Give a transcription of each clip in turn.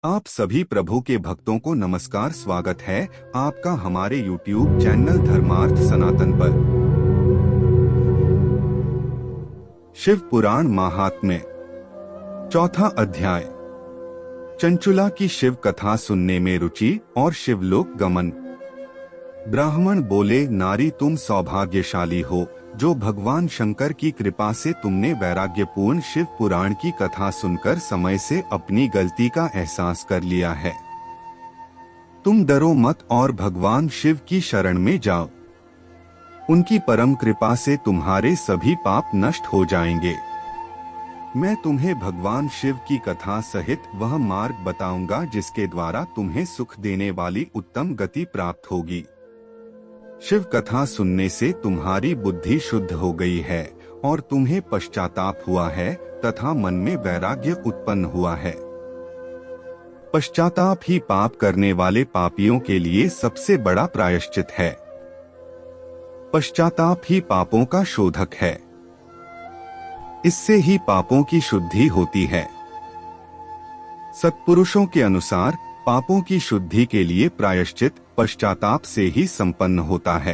आप सभी प्रभु के भक्तों को नमस्कार। स्वागत है आपका हमारे YouTube चैनल धर्मार्थ सनातन पर। शिव पुराण महात्म्य, चौथा अध्याय। चंचुला की शिव कथा सुनने में रुचि और शिवलोक गमन। ब्राह्मण बोले, नारी तुम सौभाग्यशाली हो जो भगवान शंकर की कृपा से तुमने वैराग्यपूर्ण शिव पुराण की कथा सुनकर समय से अपनी गलती का एहसास कर लिया है। तुम डरो मत और भगवान शिव की शरण में जाओ। उनकी परम कृपा से तुम्हारे सभी पाप नष्ट हो जाएंगे। मैं तुम्हें भगवान शिव की कथा सहित वह मार्ग बताऊंगा जिसके द्वारा तुम्हें सुख देने वाली उत्तम गति प्राप्त होगी। शिव कथा सुनने से तुम्हारी बुद्धि शुद्ध हो गई है और तुम्हें पश्चाताप हुआ है तथा मन में वैराग्य उत्पन्न हुआ है। पश्चाताप ही पाप करने वाले पापियों के लिए सबसे बड़ा प्रायश्चित है। पश्चाताप ही पापों का शोधक है। इससे ही पापों की शुद्धि होती है। सत्पुरुषों के अनुसार पापों की शुद्धि के लिए प्रायश्चित पश्चाताप से ही संपन्न होता है।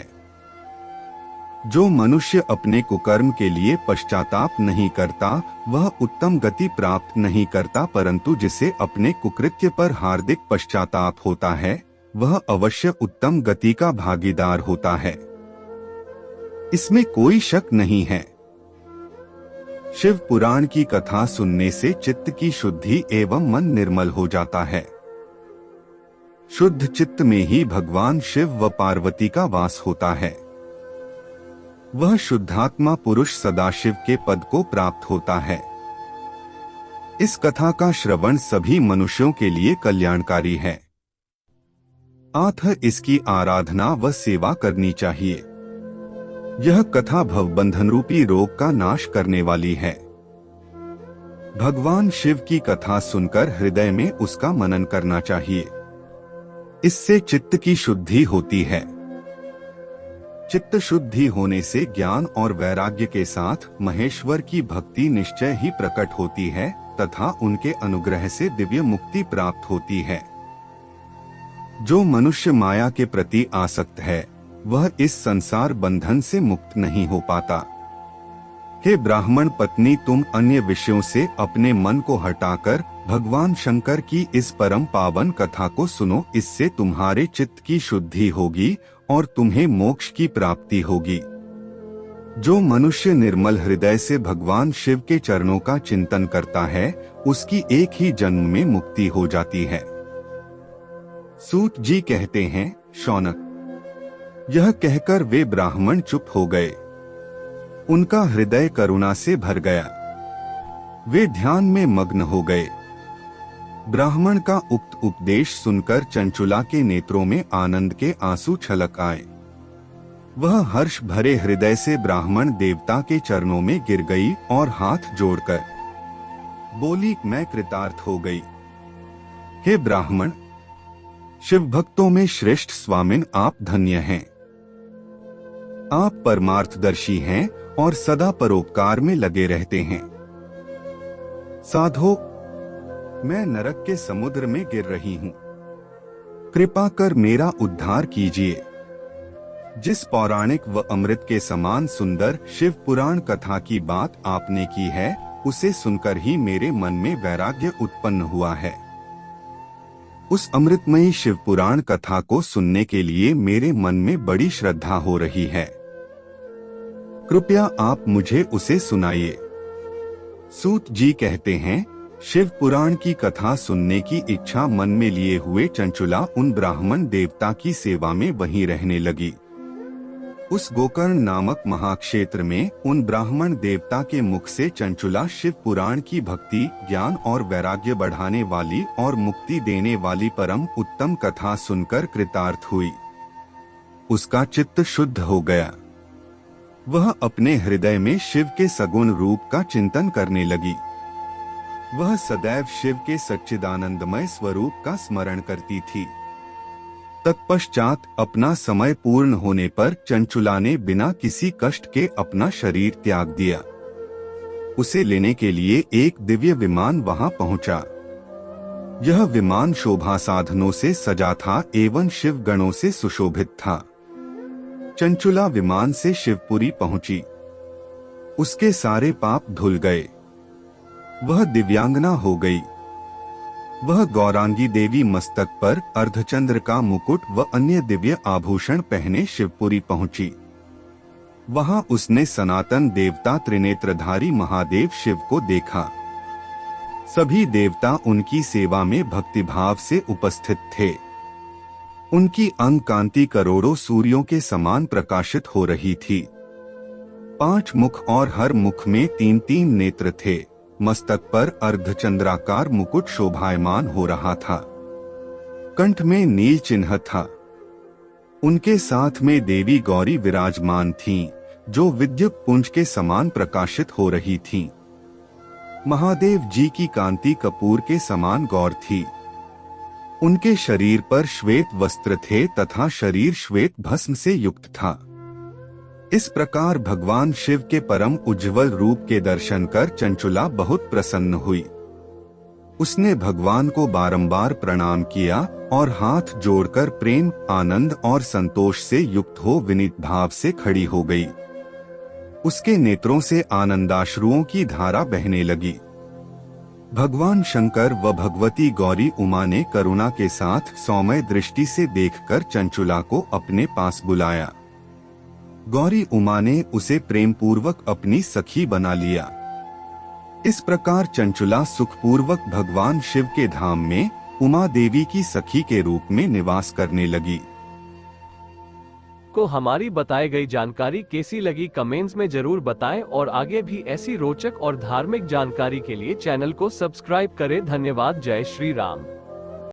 जो मनुष्य अपने कुकर्म के लिए पश्चाताप नहीं करता वह उत्तम गति प्राप्त नहीं करता, परंतु जिसे अपने कुकृत्य पर हार्दिक पश्चाताप होता है वह अवश्य उत्तम गति का भागीदार होता है। इसमें कोई शक नहीं है। शिव पुराण की कथा सुनने से चित्त की शुद्धि एवं मन निर्मल हो जाता है। शुद्ध चित्त में ही भगवान शिव व पार्वती का वास होता है। वह शुद्धात्मा पुरुष सदाशिव के पद को प्राप्त होता है। इस कथा का श्रवण सभी मनुष्यों के लिए कल्याणकारी है। अतः इसकी आराधना व सेवा करनी चाहिए। यह कथा भवबंधन रूपी रोग का नाश करने वाली है। भगवान शिव की कथा सुनकर हृदय में उसका मनन करना चाहिए। इससे चित्त की शुद्धि होती है। चित्त शुद्धि होने से ज्ञान और वैराग्य के साथ महेश्वर की भक्ति निश्चय ही प्रकट होती है तथा उनके अनुग्रह से दिव्य मुक्ति प्राप्त होती है। जो मनुष्य माया के प्रति आसक्त है वह इस संसार बंधन से मुक्त नहीं हो पाता। हे ब्राह्मण पत्नी, तुम अन्य विषयों से अपने मन को हटाकर भगवान शंकर की इस परम पावन कथा को सुनो। इससे तुम्हारे चित्त की शुद्धि होगी और तुम्हें मोक्ष की प्राप्ति होगी। जो मनुष्य निर्मल हृदय से भगवान शिव के चरणों का चिंतन करता है उसकी एक ही जन्म में मुक्ति हो जाती है। सूत जी कहते हैं, शौनक। यह कहकर वे ब्राह्मण चुप हो गए। उनका हृदय करुणा से भर गया। वे ध्यान में मग्न हो गए। ब्राह्मण का उक्त उपदेश सुनकर चंचुला के नेत्रों में आनंद के आंसू छलक आए। वह हर्ष भरे हृदय से ब्राह्मण देवता के चरणों में गिर गई और हाथ जोड़कर बोली, मैं कृतार्थ हो गई। हे ब्राह्मण, शिव भक्तों में श्रेष्ठ स्वामिन, आप धन्य हैं। आप परमार्थदर्शी हैं और सदा परोपकार में लगे रहते हैं। साधो, मैं नरक के समुद्र में गिर रही हूँ। कृपा कर मेरा उद्धार कीजिए। जिस पौराणिक व अमृत के समान सुंदर शिव पुराण कथा की बात आपने की है उसे सुनकर ही मेरे मन में वैराग्य उत्पन्न हुआ है। उस अमृतमयी शिव पुराण कथा को सुनने के लिए मेरे मन में बड़ी श्रद्धा हो रही है। कृपया आप मुझे उसे सुनाइए। सूत जी कहते हैं, शिव पुराण की कथा सुनने की इच्छा मन में लिए हुए चंचुला उन ब्राह्मण देवता की सेवा में वहीं रहने लगी। उस गोकर्ण नामक महाक्षेत्र में उन ब्राह्मण देवता के मुख से चंचुला शिव पुराण की भक्ति, ज्ञान और वैराग्य बढ़ाने वाली और मुक्ति देने वाली परम उत्तम कथा सुनकर कृतार्थ हुई। उसका चित्त शुद्ध हो गया। वह अपने हृदय में शिव के सगुण रूप का चिंतन करने लगी। वह सदैव शिव के सच्चिदानंदमय स्वरूप का स्मरण करती थी। तत्पश्चात अपना समय पूर्ण होने पर चंचुला ने बिना किसी कष्ट के अपना शरीर त्याग दिया। उसे लेने के लिए एक दिव्य विमान वहां पहुंचा। यह विमान शोभा साधनों से सजा था एवं शिव गणों से सुशोभित था। चंचुला विमान से शिवपुरी पहुंची। उसके सारे पाप धुल गए। वह दिव्यांगना हो गई। वह गौरांगी देवी मस्तक पर अर्धचंद्र का मुकुट व अन्य दिव्य आभूषण पहने शिवपुरी पहुंची। वहां उसने सनातन देवता त्रिनेत्रधारी महादेव शिव को देखा। सभी देवता उनकी सेवा में भक्तिभाव से उपस्थित थे। उनकी अंग कांति करोड़ों सूर्यों के समान प्रकाशित हो रही थी। 5 मुख और हर मुख में 3-3 नेत्र थे। मस्तक पर अर्धचंद्राकार मुकुट शोभायमान हो रहा था। कंठ में नील चिन्ह था। उनके साथ में देवी गौरी विराजमान थीं, जो विद्युत पुंज के समान प्रकाशित हो रही थीं। महादेव जी की कांति कपूर के समान गौर थी। उनके शरीर पर श्वेत वस्त्र थे तथा शरीर श्वेत भस्म से युक्त था। इस प्रकार भगवान शिव के परम उज्जवल रूप के दर्शन कर चंचुला बहुत प्रसन्न हुई। उसने भगवान को बारंबार प्रणाम किया और हाथ जोड़कर प्रेम, आनंद और संतोष से युक्त हो विनीत भाव से खड़ी हो गई। उसके नेत्रों से आनंदाश्रुओं की धारा बहने लगी। भगवान शंकर व भगवती गौरी उमा ने करुणा के साथ सौम्य दृष्टि से देखकर चंचुला को अपने पास बुलाया। गौरी उमा ने उसे प्रेम पूर्वक अपनी सखी बना लिया। इस प्रकार चंचुला सुखपूर्वक भगवान शिव के धाम में उमा देवी की सखी के रूप में निवास करने लगी। को हमारी बताई गई जानकारी कैसी लगी कमेंट्स में जरूर बताएं और आगे भी ऐसी रोचक और धार्मिक जानकारी के लिए चैनल को सब्सक्राइब करें। धन्यवाद। जय श्री राम।